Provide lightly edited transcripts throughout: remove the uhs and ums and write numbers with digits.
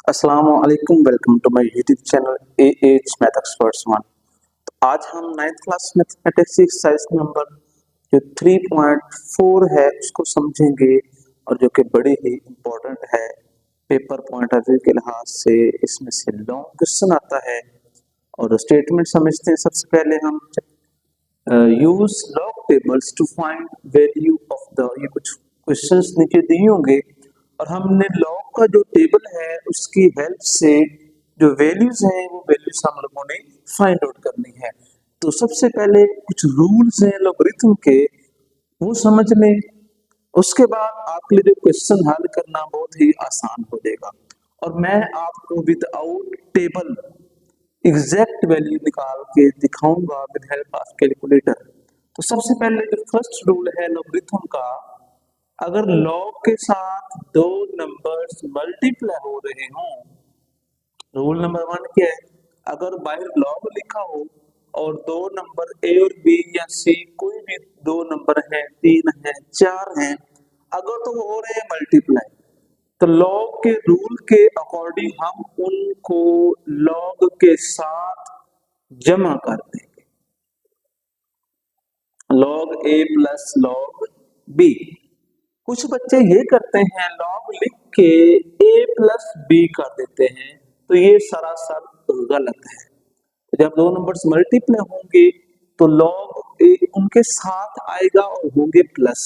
अस्सलाम वालेकुम। Welcome to my YouTube channel A H math experts one. तो आज हम 9th class mathematics exercise number जो 3.4 है उसको समझेंगे, और जो कि बड़ी ही इम्पोर्टेंट है पेपर पॉइंट ऑफ व्यू के लिहाज से। इसमें से लॉन्ग क्वेश्चन आता है और स्टेटमेंट समझते हैं। सबसे पहले हम use log tables two find value of the, ये कुछ क्वेश्चंस नीचे दिए होंगे और हमने लॉग का जो टेबल है उसकी हेल्प से जो वैल्यूज हैं वो वैल्यूज हम लोगों ने फाइंड आउट करनी है। तो सबसे पहले कुछ रूल्स हैं लॉगरिथम के, वो समझ लें। उसके बाद आपके लिए जो क्वेश्चन हल करना बहुत ही आसान हो जाएगा, और मैं आपको विदाउट टेबल एग्जैक्ट वैल्यू निकाल के दिखाऊंगा विद हेल्प ऑफ कैलकुलेटर। तो सबसे पहले जो फर्स्ट रूल है लॉगरिथम का, अगर लॉग के साथ दो नंबर्स मल्टीप्लाई हो रहे हों, रूल नंबर वन क्या है, अगर बाहर लॉग लिखा हो और दो नंबर ए और बी या सी कोई भी दो नंबर है, तीन है, चार हैं, अगर तो वो हो रहे हैं मल्टीप्लाई, तो लॉग के रूल के अकॉर्डिंग हम उनको लॉग के साथ जमा कर देंगे। लॉग ए प्लस लॉग बी। कुछ बच्चे ये करते हैं, लॉग लिख के ए प्लस बी कर देते हैं, तो ये सरासर गलत है। जब दो नंबर्स मल्टीप्लाई होंगे तो लॉग ए उनके साथ आएगा और होंगे प्लस।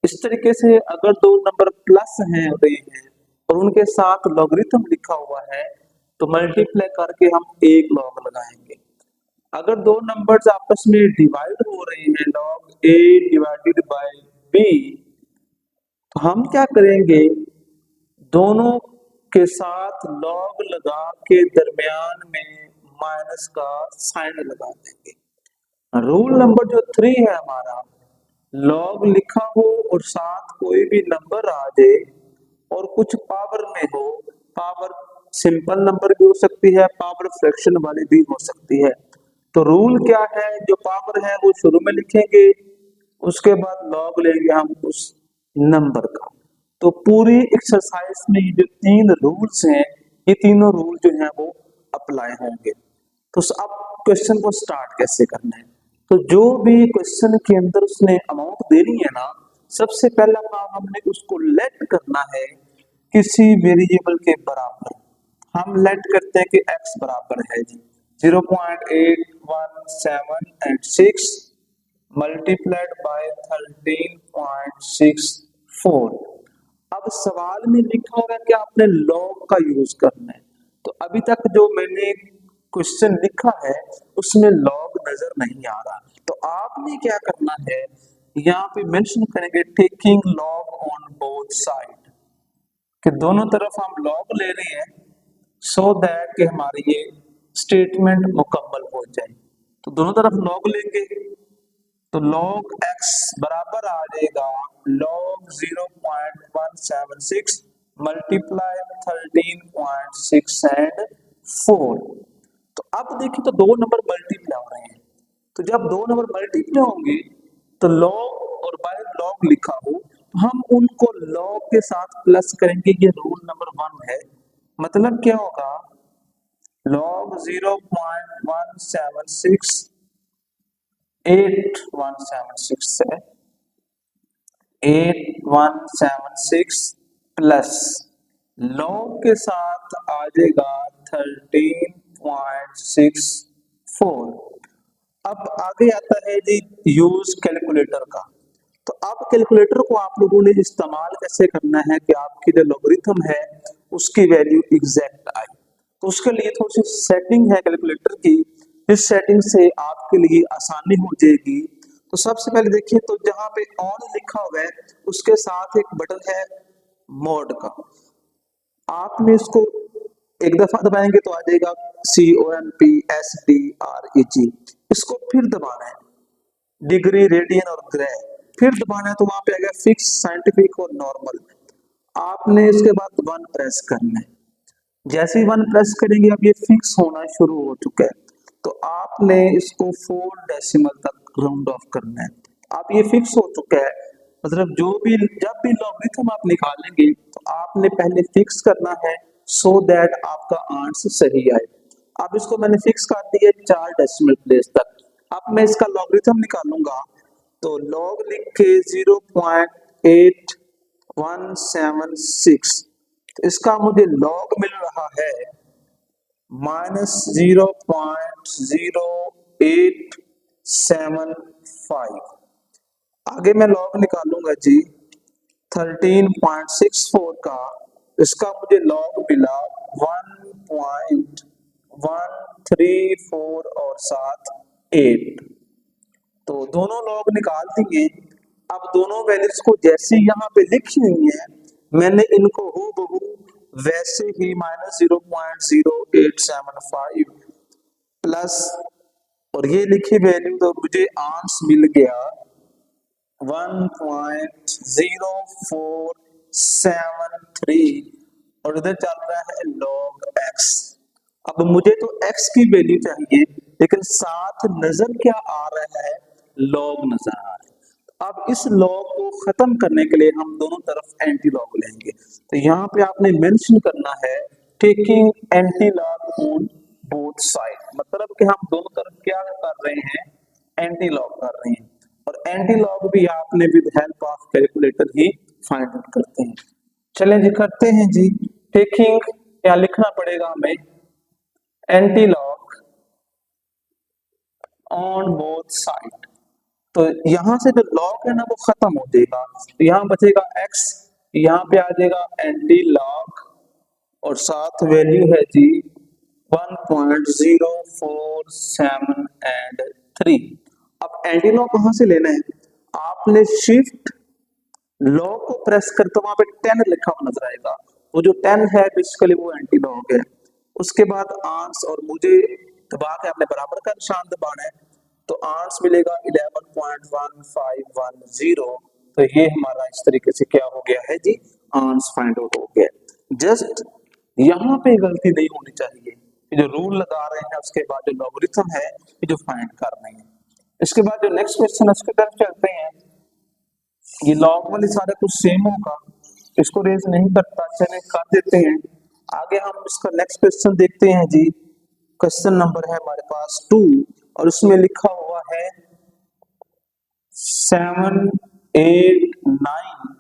इस तरीके से अगर दो नंबर प्लस हैं रहे हैं और उनके साथ लॉगरिथम लिखा हुआ है तो मल्टीप्लाई करके हम एक लॉग लगाएंगे। अगर दो नंबर्स आपस में डिवाइड हो रहे हैं, log a divided by b, तो हम क्या करेंगे, दोनों के साथ लॉग लगा के दरमियान में माइनस का साइन लगा देंगे। रूल नंबर जो 3 है हमारा, लॉग लिखा हो और साथ कोई भी नंबर आ जाए और कुछ पावर में हो, पावर सिंपल नंबर भी हो सकती है, पावर फ्रैक्शन वाली भी हो सकती है। तो रूल क्या है, जो पावर है वो शुरू में लिखेंगे, उसके बाद लॉग लेंगे हम उस नंबर का। तो पूरी एक्सरसाइज में ये जो तीन रूल्स हैं, ये तीनों रूल जो हैं वो अप्लाई होंगे। तो अब क्वेश्चन को स्टार्ट कैसे करना है, तो जो भी क्वेश्चन के अंदर उसने अमाउंट देनी है ना, सबसे पहला काम हमने उसको लेट करना है किसी वेरिएबल के बराबर। हम लेट करते हैं कि x बराबर है जी 0.817 मल्टीप्लाइड बाय 13.64। अब सवाल में लिखा होगा कि आपने लॉग का यूज करना है, तो अभी तक जो मैंने क्वेश्चन लिखा है उसमें लॉग नजर नहीं आ रहा। तो आपने क्या करना है, यहाँ पे मेंशन करेंगे taking log on both side, कि दोनों तरफ हम लॉग ले रहे हैं सो दैट कि हमारी ये स्टेटमेंट मुकम्मल हो जाए। तो दोनों तरफ लॉग लेंगे तो log x बराबर आ जाएगा log 0.176 मल्टीप्लाई 13.6 एंड 4। तो अब देखिए, तो दो नंबर मल्टीप्लाई हो रहे हैं, तो जब दो नंबर मल्टीप्लाई होंगे तो log और बाय log लिखा हो तो हम उनको log के साथ प्लस करेंगे। ये रूल नंबर 1 है। मतलब क्या होगा, log 0.176 8176 से 8176 प्लस लॉग के साथ आ जाएगा 13.64। अब आगे आता है जी यूज कैलकुलेटर का। तो अब कैलकुलेटर को आप लोगों ने इस्तेमाल कैसे करना है कि आपकी जो लॉगरिथम है उसकी वैल्यू एग्जैक्ट आए। तो उसके लिए थोड़ी सी सेटिंग है कैलकुलेटर की, इस सेटिंग से आपके लिए आसानी हो जाएगी। तो सबसे पहले देखिए, तो जहां पे ऑन लिखा हुआ है उसके साथ एक बटन है मोड का, आपने इसको एक दफा दबाएंगे तो आ जाएगा COMPSDREG। इसको फिर दबाना है, डिग्री रेडियन और ग्रे, फिर दबाना है तो वहां पे आ गया फिक्स साइंटिफिक और नॉर्मल। आपने इसके बाद 1 प्रेस करना है। जैसे ही 1 प्रेस करेंगे अब ये फिक्स होना शुरू हो चुका है, तो आपने इसको 4 डेसिमल तक राउंड ऑफ करना है। अब ये फिक्स हो चुका है, मतलब जब भी लॉगरिथम आप निकालेंगे तो आपने पहले फिक्स करना है सो दैट आपका आंसर सही आए। अब इसको मैंने फिक्स कर दिया 4 डेसिमल प्लेस तक। अब मैं इसका लॉगरिथम निकालूंगा, तो लॉग लिख के 0.8176, इसका मुझे लॉग मिल रहा है -0.0875। आगे मैं लॉग निकालूंगा जी 13.64 का, इसका मुझे लॉग मिला 1.134 और साथ 8। तो दोनों लॉग निकाल दिए। अब दोनों वैल्यूज को जैसे यहाँ पे लिखी हुई है, मैंने इनको हूबहू वैसे ही -0.0875 प्लस और ये लिखी वैल्यू, तो मुझे आंसर मिल गया 1.0473 और इधर चल रहा है log x। अब मुझे तो x की वैल्यू चाहिए, लेकिन साथ नजर क्या आ रहा है, log नजर आ रहा है। अब इस log को खत्म करने के लिए हम दोनों तरफ एंटी लॉग लेंगे। तो यहाँ पे आपने मेंशन करना है taking anti log on both side, मतलब कि हम दोनों तरफ क्या कर रहे हैं, एंटी लॉग कर रहे हैं। और एंटी लॉग भी आपने with help of calculator he find out करते हैं। चलें जी करते हैं जी। टेकिंग क्या लिखना पड़ेगा हमें, anti log on both side. तो यहां से जो लॉग है ना वो खत्म हो जाएगा, तो यहाँ बचेगा x, यहाँ पे आ जाएगा एंटी लॉग और साथ वैल्यू है जी 1.047 एंड 3। अब एंटी लॉग कहां से लेना है, आपने शिफ्ट लॉग को प्रेस कर तो वहां पे 10 लिखा हुआ नजर आएगा, वो जो 10 है बेसिकली वो एंटी लॉग है। उसके बाद आंस और मुझे दबा के अपने बराबर का निशान दबाना है, तो आंस मिलेगा 11.1510। तो ये हमारा इस तरीके से क्या हो गया है जी, आंस फाइंड आउट हो गया। जस्ट यहाँ पे गलती नहीं होनी चाहिए, जो रूल लगा रहे हैं उसके बाद जो लॉगरिथम है ये जो फाइंड कर रहे हैं। इसके बाद जो नेक्स्ट क्वेश्चन है उसकी तरफ चलते हैं। ये लॉग वाले सारे कुछ सेम होगा, इसको रेज नहीं करता, चले कर देते हैं। आगे हम इसका नेक्स्ट क्वेश्चन देखते हैं जी। क्वेश्चन नंबर है हमारे पास 2 और उसमें लिखा हुआ है 789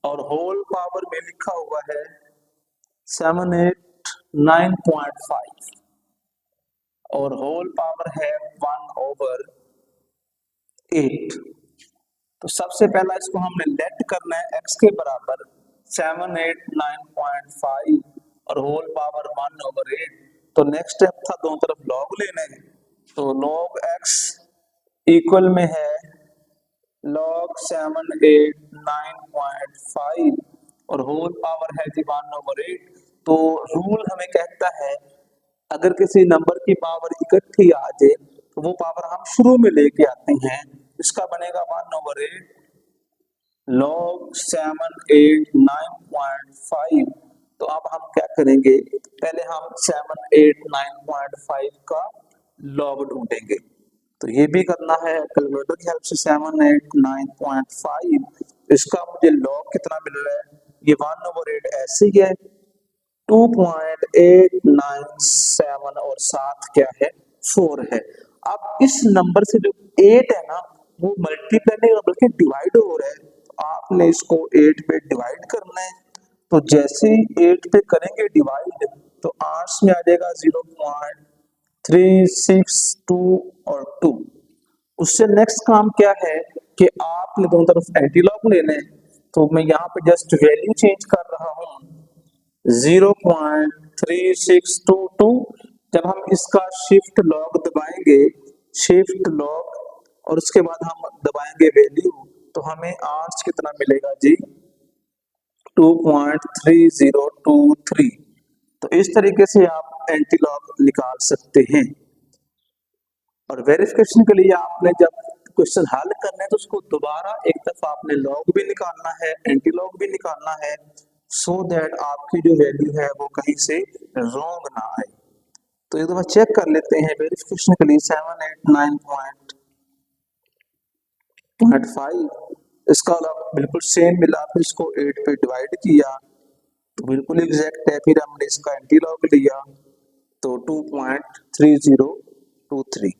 और होल पावर में लिखा हुआ है 789.5 और होल पावर है 1/8। तो सबसे पहला इसको हमने लेट करना है x के बराबर 789.5 और होल पावर 1/8। तो नेक्स्ट स्टेप था दोनों तरफ लॉग लेना है, तो log x इक्वल में है log 789.5 और होल पावर है जी 1/8। तो रूल हमें कहता है अगर किसी नंबर की पावर इकट्ठी आ जाए तो वो पावर हम शुरू में लेके आते हैं, इसका बनेगा 1/8 log 789.5। तो अब हम क्या करेंगे, पहले हम 789.5 का लॉग ढूंढेंगे। तो ये भी करना है कैलकुलेटर की हेल्प से। 789.5 इसका मुझे लॉग कितना मिल रहा है, ये 1/8 ऐसे ही है 2.897 और साथ क्या है 4 है। अब इस नंबर से जो 8 है ना वो मल्टीप्लाई नहीं बल्कि डिवाइड हो रहा है, तो आपने इसको 8 पे डिवाइड करना है। तो जैसे ही 8 पे करेंगे डिवाइड तो आंसर में आ जाएगा 0.362 और 2। उससे नेक्स्ट काम क्या है कि आपने दोनों तरफ एंटी लॉग लेना है, तो मैं यहाँ पे जस्ट वैल्यू चेंज कर रहा हूँ 0.3622। जब हम इसका शिफ्ट लॉग दबाएंगे, शिफ्ट लॉग और उसके बाद हम दबाएंगे वैल्यू, तो हमें आंसर कितना मिलेगा जी 2.3023। तो इस तरीके से आप एंटी लॉग निकाल सकते हैं। और वेरिफिकेशन के लिए आपने जब क्वेश्चन हल करना है तो उसको दोबारा एक दफा आपने लॉग भी निकालना है, एंटी लॉग भी निकालना है, सो दैट आपकी जो वैल्यू है वो कहीं से रॉन्ग ना आए। तो एक दफा चेक कर लेते हैं वेरिफिकेशन के लिए 789.5 इसका बिल्कुल सेम मिला, फिर इसको 8 पे डिवाइड किया तो बिल्कुल एग्जैक्ट है। फिर हमने इसका एंटी लॉग लिया तो 2.3023।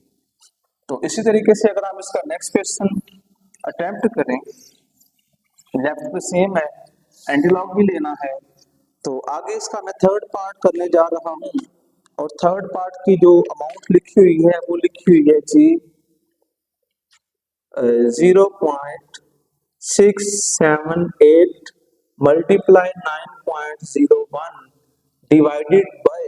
तो इसी तरीके से अगर हम इसका नेक्स्ट क्वेश्चन अटेम्प्ट करें, लेफ्ट में सेम है, एंटी लॉग भी लेना है। तो आगे इसका मैं थर्ड पार्ट करने जा रहा हूँ, और थर्ड पार्ट की जो अमाउंट लिखी हुई है वो लिखी हुई है जी 0.678 मल्टीप्लाई 9.01 डिवाइडेड बाय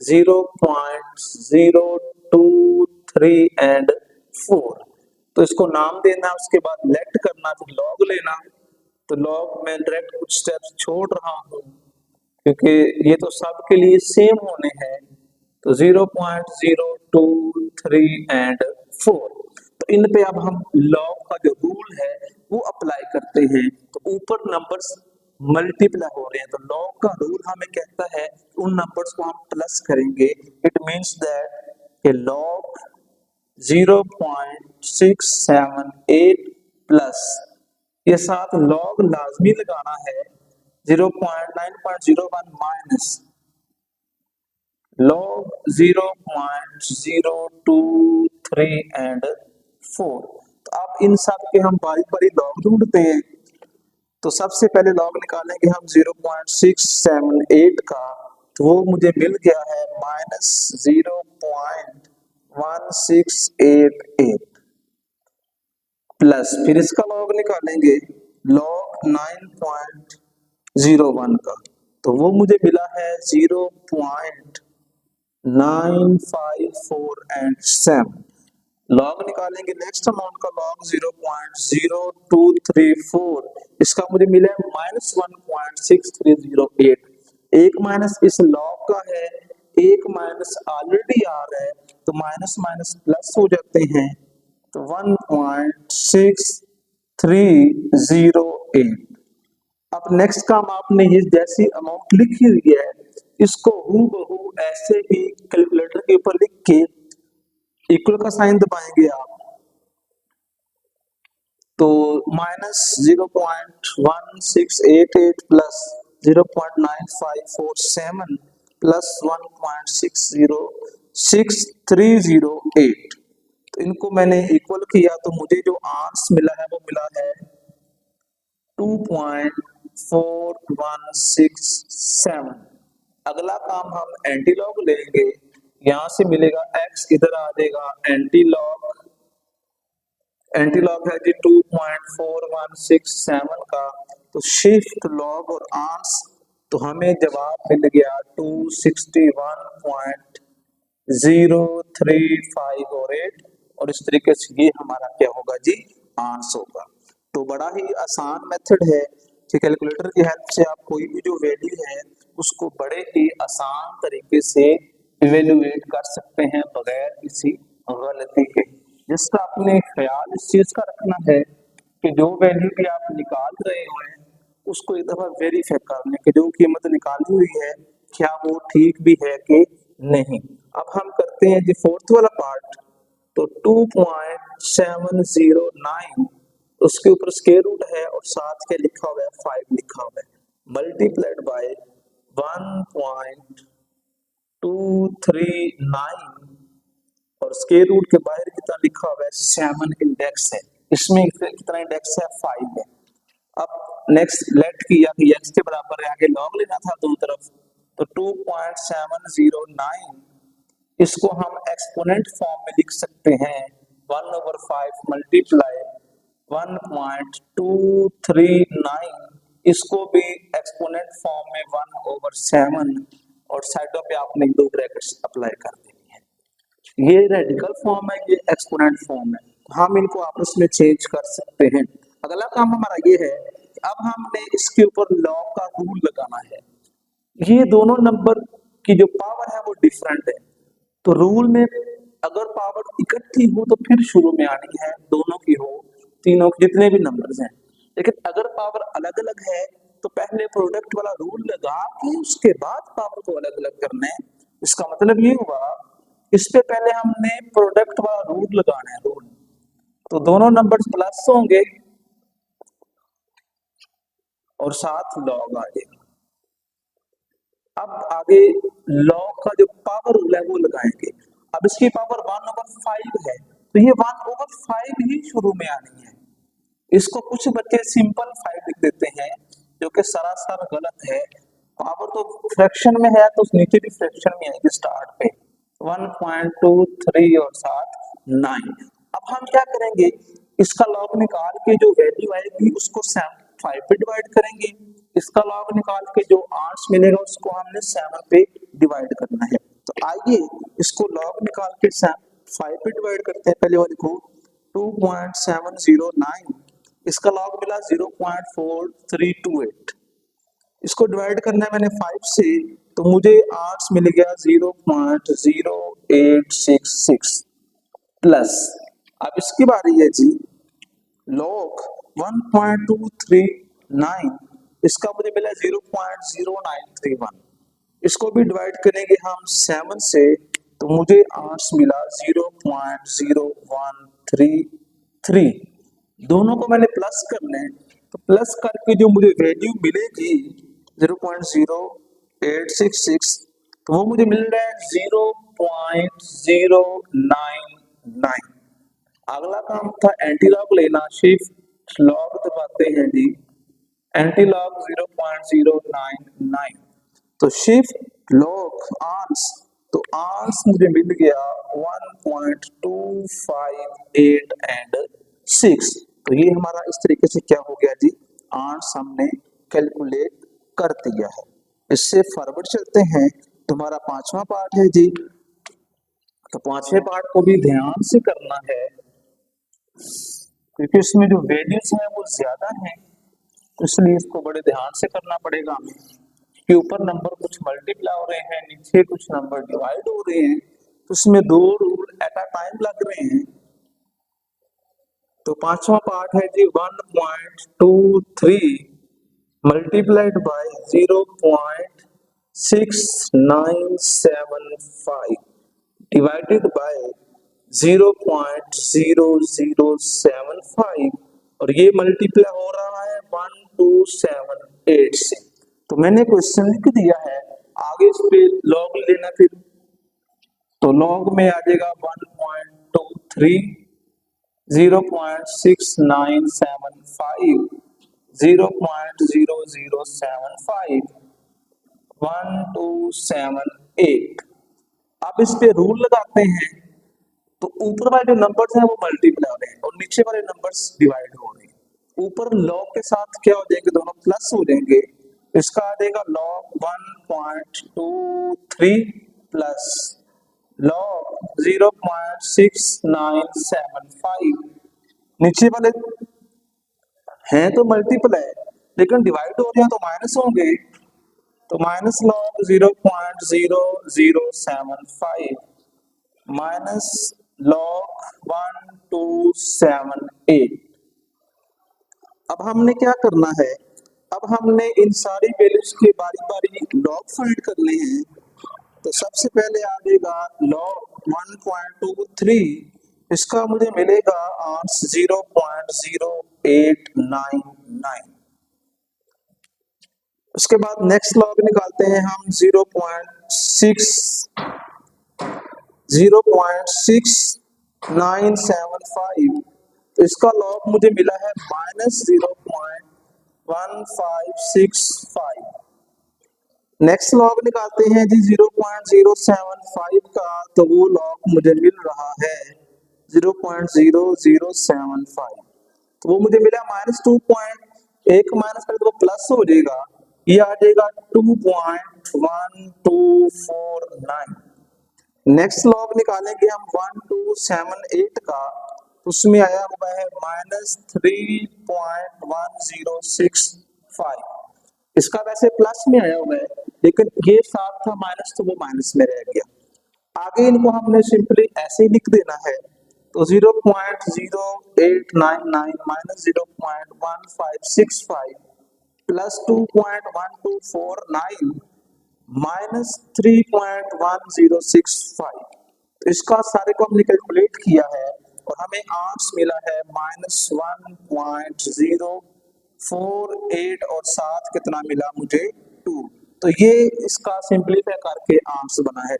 0.023 एंड 4। तो इसको नाम देना, उसके बाद लेट करना, फिर लॉग लेना। तो लॉग में डायरेक्ट कुछ स्टेप्स छोड़ रहा हूँ क्योंकि ये तो सबके लिए सेम होने हैं। तो 0.023 एंड 4। तो इन पे अब हम लॉग का जो रूल है वो अप्लाई करते हैं। तो ऊपर नंबर्स मल्टीप्लाई हो रहे हैं, तो लॉग का रूल हमें कहता है उन नंबर्स को हम प्लस करेंगे। इट मींस दैट कि लॉग 0.678 प्लस, ये साथ लॉग लाजमी लगाना है 0.9.01 माइनस log 0.023 एंड 4। तो अब इन सब के हम बारी बारी लॉग ढूंढते हैं। तो सबसे पहले लॉग निकालेंगे हम 0.678 का, तो वो मुझे मिल गया है -0.1688 प्लस, फिर इसका लॉग निकालेंगे log 9.01 का, तो वो मुझे मिला है 0.954 एंड 7। लॉग निकालेंगे नेक्स्ट अमाउंट का, लॉग 0.0234, इसका मुझे मिला है -1.6308। एक माइनस इस लॉग का है, एक माइनस ऑलरेडी आ रहा है, तो माइनस माइनस प्लस हो जाते हैं। तो 1.6308। अब नेक्स्ट काम आपने ये जैसी अमाउंट लिखी हुई है इसको हूबहू ऐसे ही कैलकुलेटर के ऊपर लिख के इक्वल का साइन दबाएंगे आप, तो -0.1688 प्लस 0.9547 प्लस 1.6308। तो इनको मैंने इक्वल किया तो मुझे जो आंसर मिला है वो मिला है 2.4167। अगला काम हम एंटी लॉग लेंगे, यहां से मिलेगा x, इधर आ जाएगा एंटी लॉग है जी 2.4167 का। तो शिफ्ट लॉग और आंस, तो हमें जवाब मिल गया 261.035 और इस तरीके से ये हमारा क्या होगा जी, आंसर होगा। तो बड़ा ही आसान मेथड है कि कैलकुलेटर की हेल्प से आप कोई भी जो वैल्यू है उसको बड़े ही आसान तरीके से इवेल्युएट कर सकते हैं बगैर किसी गलती के। जिसका आपने ख्याल इस चीज का रखना है कि जो वैल्यू भी आप निकाल रहे हो उसको एक दफा वेरीफाई कर लें कि जो कीमत निकाली हुई है क्या वो ठीक भी है कि नहीं। अब हम करते हैं जी फोर्थ वाला पार्ट। तो 2.709 उसके ऊपर स्क्वायर रूट है और साथ के लिखा हुआ है 5 लिखा हुआ है, मल्टीप्लाइड बाय 1.239 और स्क्वायर रूट के बाहर कितना लिखा हुआ है 7 इंडेक्स है, इसमें कितना इंडेक्स है 5 है। अब नेक्स्ट लेट किया कि x के बराबर है, आगे लॉग लेना था दोनों तरफ। तो 2.709 इसको हम एक्सपोनेंट फॉर्म में लिख सकते हैं 1/5 मल्टीप्लाई 1.239, इसको भी एक्सपोनेंट फॉर्म में 1/7 और साइडों पे आपने 2 ब्रैकेट्स अप्लाई कर देनी है। ये रेडिकल फॉर्म है, ये एक्सपोनेंट फॉर्म है, हम इनको आपस में चेंज कर सकते हैं। अगला काम हमारा ये है कि अब हमने इसके ऊपर लॉग का रूल लगाना है। ये दोनों नंबर की जो पावर है वो डिफरेंट है, तो रूल में अगर पावर इकट्ठी हो तो फिर शुरू में आनी है, दोनों की हो, तीनों के जितने भी नंबर्स हैं। लेकिन अगर पावर अलग अलग है तो पहले प्रोडक्ट वाला रूल लगा के उसके बाद पावर को अलग अलग करना है। इसका मतलब ये हुआ इस पे पहले हमने प्रोडक्ट वाला रूल लगाना है, रूल। तो दोनों नंबर्स प्लस होंगे और साथ लॉग आ जाएगा। अब आगे लॉग का जो पावर रूल है वो लगाएंगे। अब इसकी पावर 1/5 है, तो ये 1/5 ही शुरू में आनी है। इसको कुछ बच्चे सिंपल 5 लिख देते हैं, जो कि सरासर गलत है। पावर तो फ्रैक्शन में है तो नीचे भी फ्रैक्शन में आएगी स्टार्ट पे। 1.23 और साथ 9। अब हम क्या करेंगे, इसका लॉग निकाल के जो वैल्यू आएगी उसको 5 पे डिवाइड करेंगे। इसका लॉग निकाल के जो आंसर मिलेगा उसको हमने 7 पे डिवाइड करना है। तो आइए इसको लॉग निकाल के 5 पे डिवाइड करते हैं। पहले वाले को 2.709, इसका लॉग मिला 0.4328। इसको डिवाइड करना है मैंने 5 से, तो मुझे आंसर मिल गया 0.0866 प्लस। अब इसकी बारी है जी, लॉग 1.239, इसका मुझे मिला 0.0931। इसको भी डिवाइड करेंगे हम 7 से, तो मुझे आंसर मिला 0.0133। दोनों को मैंने प्लस करना है, तो प्लस करके जो मुझे वैल्यू मिलेगी 0.0866, तो वो मुझे मिल रहा है 0.099। अगला काम था एंटी लॉग लेना, शिफ्ट लॉग दबाते हैं जी, एंटी लॉग 0.099, तो शिफ्ट लॉग आंस, तो आंस मुझे मिल गया 1.258 एंड 6। तो ये हमारा इस तरीके से क्या हो गया जी, आंस हमने कैलकुलेट कर दिया है। इससे फॉरवर्ड चलते हैं, तुम्हारा 5वां पार्ट है जी। तो 5वें पार्ट को भी ध्यान से करना है, क्योंकि इसमें जो वैल्यूज हैं वो ज्यादा हैं, तो इसलिए इसको बड़े ध्यान से करना पड़ेगा हमें। कि ऊपर नंबर कुछ मल्टीप्लाई हो रहे हैं, नीचे कुछ नंबर डिवाइड हो रहे हैं, तो इसमें 2 रूल एट अ टाइम लग रहे हैं। तो 5वां पार्ट है जी, 1.23 मल्टीप्लाइड बाय 0.6975 डिवाइडेड बाय 0.0075, और ये मल्टीप्लाई हो रहा है 1278 से। तो मैंने क्वेश्चन लिख दिया है, आगे इस पे लॉग लेना फिर, तो लॉग में आ जाएगा 1.23, 0.6975, 0.0075, 1278। अब इस पे रूल लगाते हैं, तो ऊपर वाले जो नंबर्स हैं वो मल्टीप्लाई हो रहे हैं और नीचे वाले नंबर्स डिवाइड हो रहे हैं। ऊपर लॉग के साथ क्या हो जाएंगे, दोनों प्लस हो जाएंगे। इसका आ जाएगा लॉग 1.23 प्लस लॉग 0.6975। नीचे वाले हैं तो मल्टीप्लाई, लेकिन डिवाइड हो रहे हैं तो माइनस होंगे, तो माइनस लॉग 0.0075 माइनस लॉग 1278। अब हमने क्या करना है, अब हमने इन सारी वैल्यूज के बारी बारी लॉग फाइंड करने हैं। तो सबसे पहले आ जाएगा लॉग 1.23, इसका मुझे मिलेगा आंसर 0.0899। उसके बाद नेक्स्ट लॉग निकालते हैं हम 0.6975, तो इसका लॉग मुझे मिला है -0.1565। नेक्स्ट लॉग निकालते हैं जी 0.075 का, तो वो लॉग मुझे मिल रहा है 0.0075, तो वो मुझे मिला -2 एक माइनस कर तो प्लस हो जाएगा, ये आ जाएगा 2.1249। नेक्स्ट लॉग निकालेंगे हम 1278 का, तो उसमें आया हुआ है -3.1065। इसका वैसे प्लस में आया हुआ है, लेकिन ये साथ था माइनस, तो वो माइनस में रह गया। आगे इनको हमने सिंपली ऐसे ही लिख देना है, तो 0.0899 माइनस 0.1565 प्लस 2.1249 माइनस 3.1065। तो इसका सारे को हमने कैलकुलेट किया है और हमें आंसर मिला है -1.048, और साथ कितना मिला मुझे 2। तो ये इसका सिंपलीफाई करके आंसर बना है।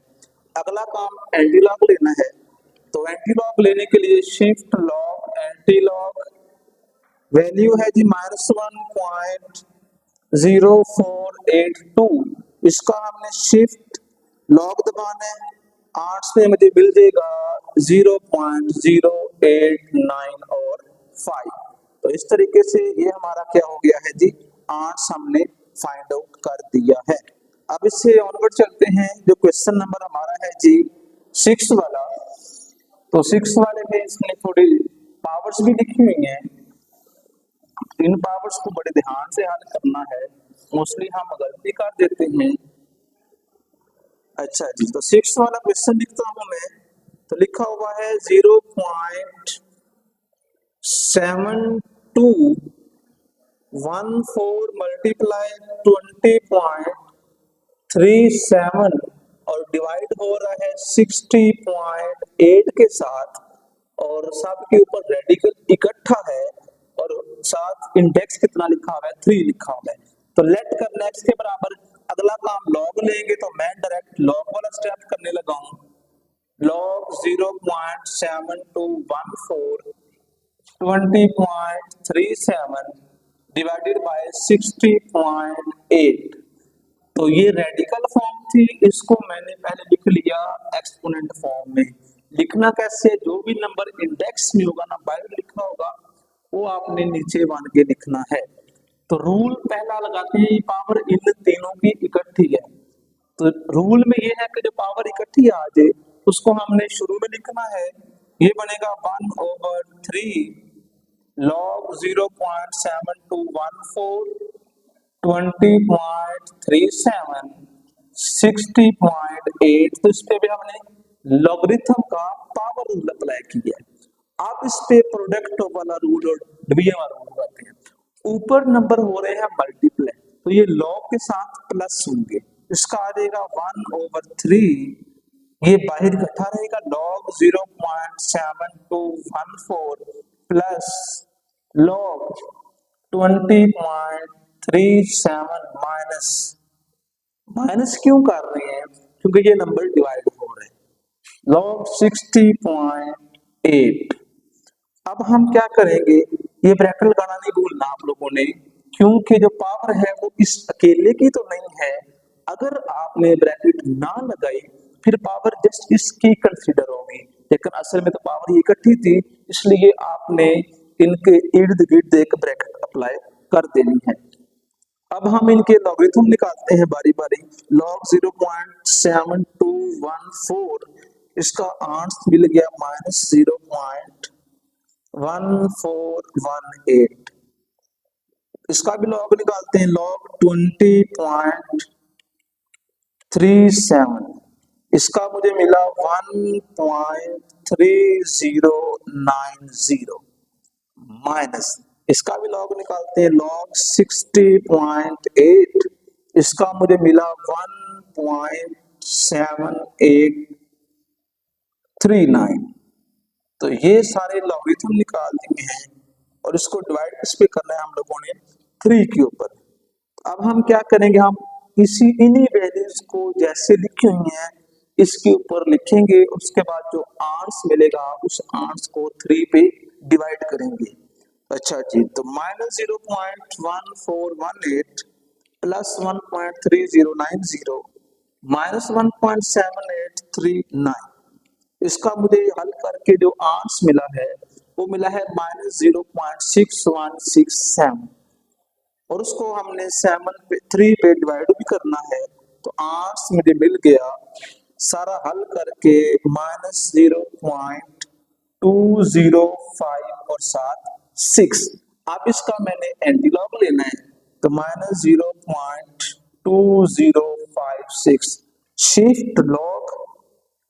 अगला काम एंटी लॉग लेना है, तो एंटी लॉग लेने के लिए shift log anti log, value है जी -1.0482, इसका हमने शिफ्ट लॉग दबाना है, 8 से मुझे मिल जाएगा 0.089 और 5। तो इस तरीके से ये हमारा क्या हो गया है जी, 8 हमने फाइंड आउट कर दिया है। अब इससे ऑनवर्ड चलते हैं, जो क्वेश्चन नंबर हमारा है जी 6 वाला। तो 6 वाले में इसने थोड़ी पावर्स भी लिखी हुई हैं, इन पावर्स को बड़े ध्यान से हल करना है, मोस्टली हम गलती कर देते हैं। अच्छा जी, तो 6 वाला क्वेश्चन लिखता हूं मैं, तो लिखा हुआ है 0.7214 मल्टीप्लाई 20.37 और डिवाइड हो रहा है 60.8 के साथ, और सब के ऊपर रेडिकल इकट्ठा है और साथ इंडेक्स कितना लिखा हुआ है, 3 लिखा हुआ है। तो लेट करना x के बराबर, अगला काम लॉग लेंगे, तो मैं डायरेक्ट लॉग वाला स्टेप करने लगा हूं। लॉग 0.7214 20.37 डिवाइडेड बाय 60.8, तो ये रेडिकल फॉर्म थी, इसको मैंने पहले लिख लिया एक्सपोनेंट फॉर्म में। लिखना कैसे, जो भी नंबर इंडेक्स में होगा ना, बाहर लिखा होगा, वो आपने नीचे मान के लिखना है। तो रूल पहला लगाते हैं, पावर इन तीनों की इकट्ठी है, तो रूल में ये है कि जो पावर इकट्ठी आ जाए उसको हमने शुरू में लिखना है। ये बनेगा 1/3 log 0.7214 20.37 60.8, तो इस पे भी हमने लॉगरिथम का पावर रूल अप्लाई किया है। आप इस पे प्रोडक्ट वाला रूल और डिवीजन वाला रूल लगाते हैं। ऊपर नंबर हो रहे हैं मल्टीप्लाई, तो ये लॉग के साथ प्लस होंगे, इसका आ जाएगा 1/3, ये बाहर इकट्ठा रहेगा, log 0.7214 plus log 20.37 minus, minus क्यों कर रहे हैं, क्योंकि ये नंबर डिवाइड हो रहे हैं, log 60.8। अब हम क्या करेंगे, ये ब्रैकेट लगाना नहीं भूलना आप लोगों ने, क्योंकि जो पावर है वो इस अकेले की तो नहीं है। अगर आपने ब्रैकेट ना लगाई फिर पावर जस्ट इसकी कंसीडर होगी, लेकिन असल में तो पावर ये इकट्ठी थी, इसलिए आपने इनके इर्द गिर्द एक ब्रैकेट अप्लाई कर देनी है। अब हम इनके लॉगरिथम निकालते हैं बारी बारी। log 0.7214, इसका आंसर मिल गया -0.1418, इसका भी लॉग निकालते हैं, log 20.37, इसका मुझे मिला 1.3090 माइनस, इसका भी लॉग निकालते हैं, log 60.8, इसका मुझे मिला 1.7839। तो ये सारे लॉगरिथम निकाल दिए हैं और इसको डिवाइड किस पे करना है हम लोगों ने, 3 के ऊपर। अब हम क्या करेंगे, हम इसी इन्हीं वैल्यूज को जैसे लिखी हुई हैं इसके ऊपर लिखेंगे, उसके बाद जो आंसर मिलेगा उस आंसर को 3 पे डिवाइड करेंगे। अच्छा जी, तो -0.1418 प्लस 1.3090 माइनस 1.7839, इसका मुझे हल करके जो आंसर मिला है वो मिला है -0.6167, और उसको हमने 3 पे डिवाइड भी करना है, तो आंसर मुझे मिल गया सारा हल करके -0.205 और साथ 6। अब इसका मैंने एंटी लॉग लेना है, तो -0.2056 शिफ्ट लॉग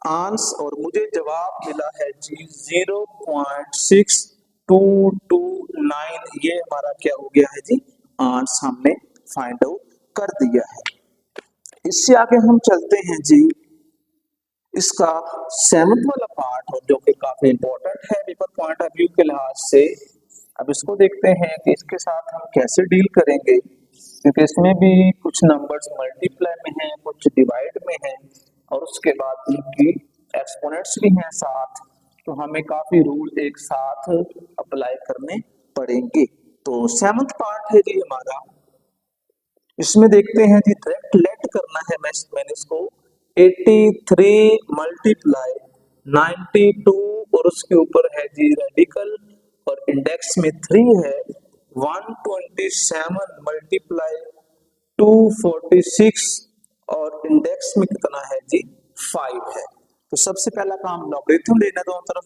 आंसर, और मुझे जवाब मिला है जी 0.6229, ये हमारा क्या हो गया है जी, आंसर हमने फाइंड आउट कर दिया है। इससे आगे हम चलते हैं जी, इसका 7th वाला पार्ट, और जो कि काफी इंपॉर्टेंट है पेपर पॉइंट ऑफ व्यू के लिहाज से। अब इसको देखते हैं कि इसके साथ हम कैसे डील करेंगे। क्योंकि इसमें भी कुछ नंबर्स मल्टीप्लाई में हैं, कुछ डिवाइड में हैं और उसके बाद इनकी एक्सपोनेंट्स भी हैं साथ, तो हमें काफी रूल एक साथ अप्लाई करने पड़ेंगे। तो सेवंथ पार्ट है जी हमारा, इसमें देखते हैं जी डायरेक्ट लेट करना है। मैंने इसको 83 मल्टीप्लाई 92 और उसके ऊपर है जी रेडिकल और इंडेक्स में 3 है। 127 मल्टीप्लाई 246 और इंडेक्स में कितना है जी 5 है। तो सबसे पहला काम लॉगरिथम लेना दोनों तरफ,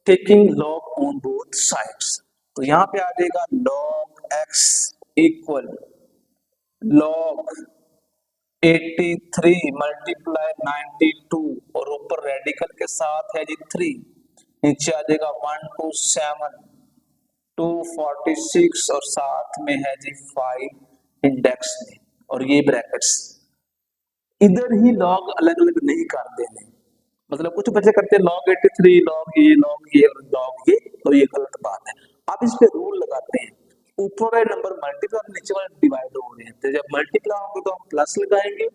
taking log on both sides. तो यहाँ पे आ जाएगा log x equal log 83 multiply 92 और ऊपर रेडिकल के साथ है जी 3, नीचे आ जाएगा 127 246 और साथ में है जी 5 इंडेक्स में और ये ब्रैकेट्स। इधर ही लॉग अलग अलग नहीं कर देने, मतलब कुछ बच्चे करते हैं लॉग 83 लॉग ये लॉग ये लॉग ये, तो ये गलत बात है। आप इस पे रूल लगाते हैं, ऊपर वाले नंबर मल्टीप्लाई और नीचे वाले डिवाइड हो रहे हैं, तो जब मल्टीप्लाई होंगे तो हम प्लस लगाएंगे,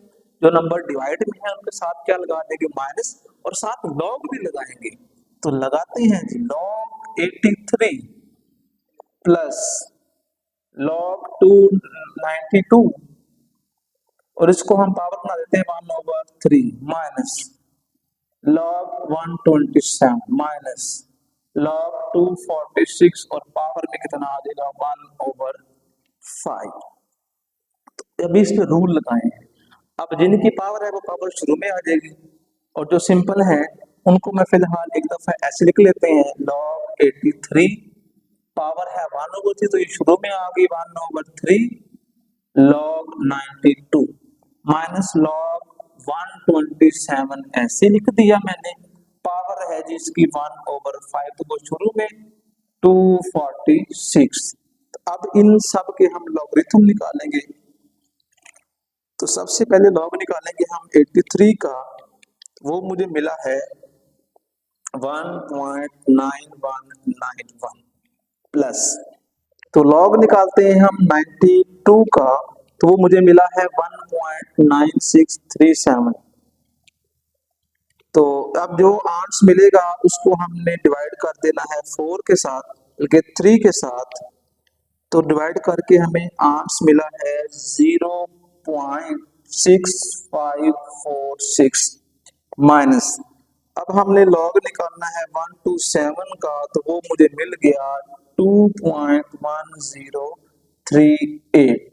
जो नंबर डिवाइड में है उनके साथ क्या लगा देंगे माइनस, और साथ लॉग भी लगाएंगे। तो लगाते हैं जी लॉग 83 प्लस लॉग 292 और इसको हम पावर बना देते हैं 1/3 माइनस लॉग 127 माइनस लॉग 246 और पावर में कितना आ जाएगा 1/5। तो अभी इस पे रूल लगाए हैं। अब जिनकी पावर है वो पावर शुरू में आ जाएगी और जो सिंपल है उनको मैं फिलहाल एक दफा ऐसे लिख लेते हैं लॉग 83 पावर है 1/3 तो ये शुरू में आ गई 1/3 लॉग 92 माइनस लॉग 127 ऐसे लिख दिया मैंने, पावर है जिसकी 1/5 तो वो शुरू में 246। तो अब इन सब के हम लॉगरिथम निकालेंगे। तो सबसे पहले लॉग निकालेंगे हम 83 का, वो मुझे मिला है 1.9191 प्लस, तो लॉग निकालते हैं हम 92 का, तो वो मुझे मिला है 1.9637। तो अब जो आंसर मिलेगा उसको हमने डिवाइड कर देना है 4 के साथ बल्कि 3 के साथ, तो डिवाइड करके हमें आंसर मिला है 0.6546 माइनस, अब हमने लॉग निकालना है 127 का, तो वो मुझे मिल गया 2.1038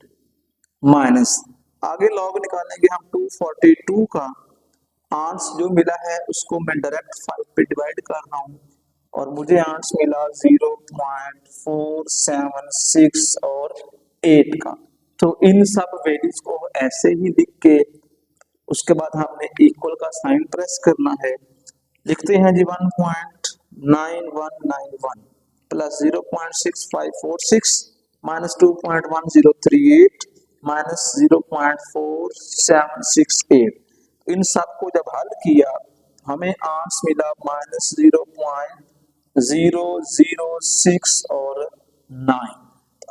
माइनस, आगे लॉग निकालेंगे हम 242 का, आंसर जो मिला है उसको मैं डायरेक्ट 5 पे डिवाइड कर रहा हूँ और मुझे आंसर मिला 0.476 और 8 का। तो इन सब वैल्यूज को ऐसे ही लिख के उसके बाद हमने इक्वल का साइन प्रेस करना है। लिखते हैं जी 1.9191 प्लस 0.6546 माइनस 2.1038 माइनस 0.4768। इन सब को जब हल किया हमें आंसर मिला माइनस 0.006 और 9।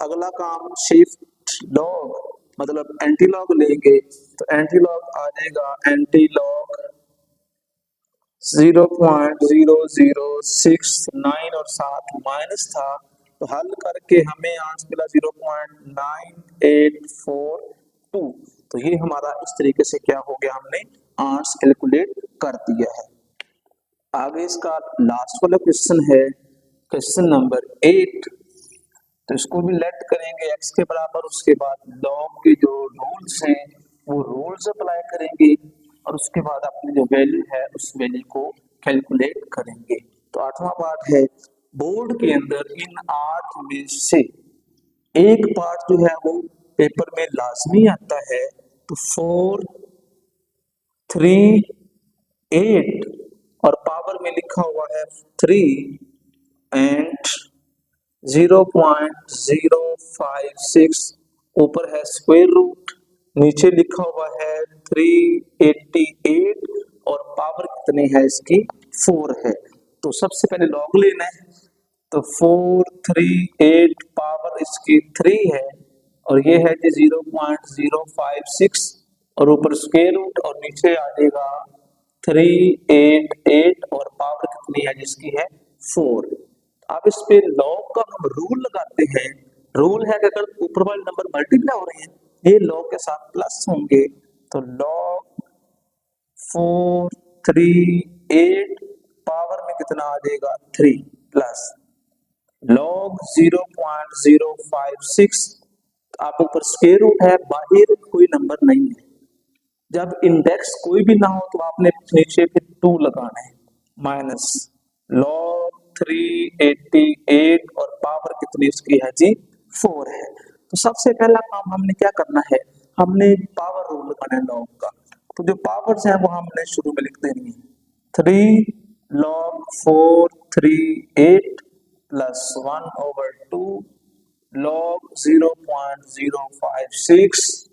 अगला काम शिफ्ट लॉग मतलब एंटी लॉग लेंगे, तो एंटी लॉग आ जाएगा एंटी लॉग 0.0069 और साथ माइनस था, तो हल करके हमें आंसर मिला 0.9842। तो ये हमारा इस तरीके से क्या हो गया, हमने आंसर कैलकुलेट कर दिया है। आगे इसका लास्ट वाला क्वेश्चन है क्वेश्चन नंबर 8। तो इसको भी लेट करेंगे x के बराबर, उसके बाद लॉग के जो रूल्स हैं वो रूल्स अप्लाई करेंगे और उसके बाद अपनी जो वैल्यू है उस वैल्यू को कैलकुलेट करेंगे। तो 8वां पार्ट है, बोर्ड के अंदर इन 8 में से एक पार्ट जो है वो पेपर में लाजमी आता है, तो 4 3 8 और पावर में लिखा हुआ है 3 एंड 0.056 ऊपर है स्क्वायर रूट, नीचे लिखा हुआ है 388 और पावर कितनी है इसकी 4 है। तो सबसे पहले लॉग लेना है, तो 438 पावर इसकी 3 है और ये है जी 0.056 और ऊपर स्क्वायर रूट और नीचे आ जाएगा 388 और पावर कितनी है जिसकी है 4। अब इस पे लॉग का हम रूल लगाते हैं। रूल है कि अगर ऊपर वाले नंबर मल्टीप्लाई हो रहे हैं ये लॉग के साथ प्लस होंगे तो लॉग 438 पावर में कितना आ जाएगा 3 प्लस लॉग 0.056 आप ऊपर स्क्वायर रूट है बाहर कोई नंबर नहीं है। जब इंडेक्स कोई भी ना हो तो आपने नीचे फिर 2 लगाना है माइनस लॉग 388 और पावर कितनी उसकी है जी 4 है। तो सबसे पहला काम हमने क्या करना है हमने पावर रूल लगाना है लॉग का। तो जो पावर्स हैं वो हमने शुरू में लिख देनी है 3 log 438 plus 1/2 log 0.056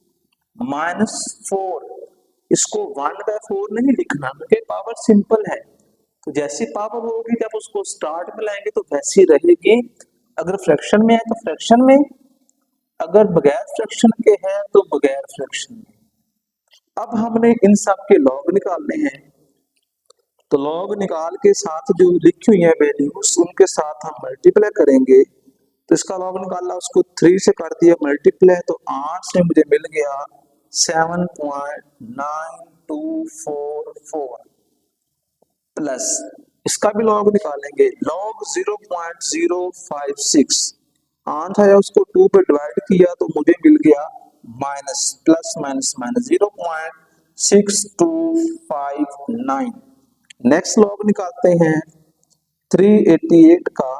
minus 4। इसको 1/4 नहीं लिखना क्योंकि पावर सिंपल है। तो जैसी पावर होगी जब उसको स्टार्ट में लाएंगे तो वैसी रहेगी। अगर फ्रैक्शन में है तो फ्रैक्शन में, अगर बगैर फ्रैक्शन के है तो बगैर फ्रैक्शन में। अब हमने इन सब के लॉग निकालने हैं तो लॉग निकाल के साथ जो लिखी हुई है वैल्यूज उनके साथ हम मल्टीप्लाई करेंगे। तो इसका लॉग निकाला उसको 3 से कर दिया मल्टीप्लाई तो 8 से मुझे मिल गया 7.9244 प्लस इसका भी लॉग निकालेंगे लॉग 0.056 8 आया उसको 2 पे डिवाइड किया तो मुझे मिल गया minus plus minus minus 0.6259। Next log निकालते हैं 388 का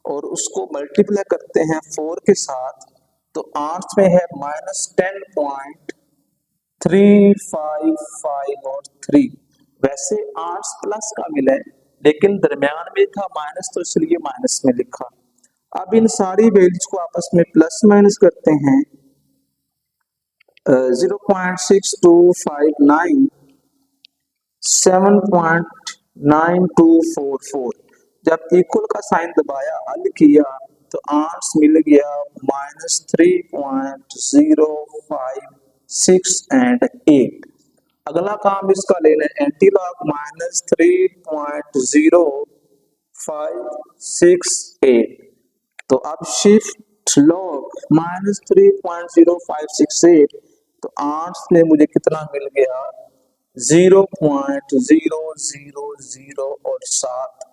और उसको मल्टीप्लाई करते हैं 4 के साथ तो 8 में है -10.355 और 3। वैसे 8 प्लस का मिला है लेकिन दरमियान में था माइनस तो इसलिए माइनस में लिखा। अब इन सारी वैल्यूज को आपस में प्लस माइनस करते हैं 0.6259 7.9244 जब इक्वल का साइन दबाया हल किया तो आंसर मिल गया -3.056 एंड 8। अगला काम इसका लेना है एंटी लॉग -3.0568 तो अब शिफ्ट लॉग -3.0568 तो आंसर में मुझे कितना मिल गया 0.000 और 7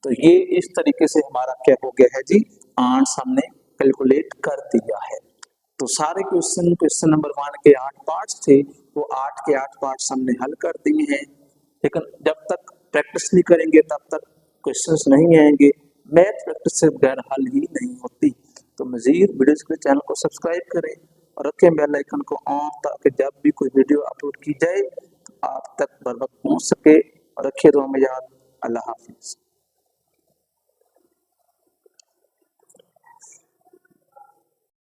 तो ये इस तरीके से हमारा क्या हो गया है जी आंसर हमने कैलकुलेट कर दिया है। तो सारे क्वेश्चन नंबर 1 के 8 पार्ट्स थे वो 8 के 8 पार्ट्स हमने हल कर दिए हैं। लेकिन जब तक प्रैक्टिस नहीं करेंगे तब तक क्वेश्चंस नहीं आएंगे। मैथ प्रैक्टिस से बगैर हल ही नहीं होती। तो मजीद वीडियोस के चैनल को सब्सक्राइब करें और रखें बेल आइकन को ऑन ताकि जब भी कोई वीडियो अपलोड की जाए तो आप तक बर वक्त पहुंच सके। और रखिए दुआ में याद। अल्लाह हाफिज।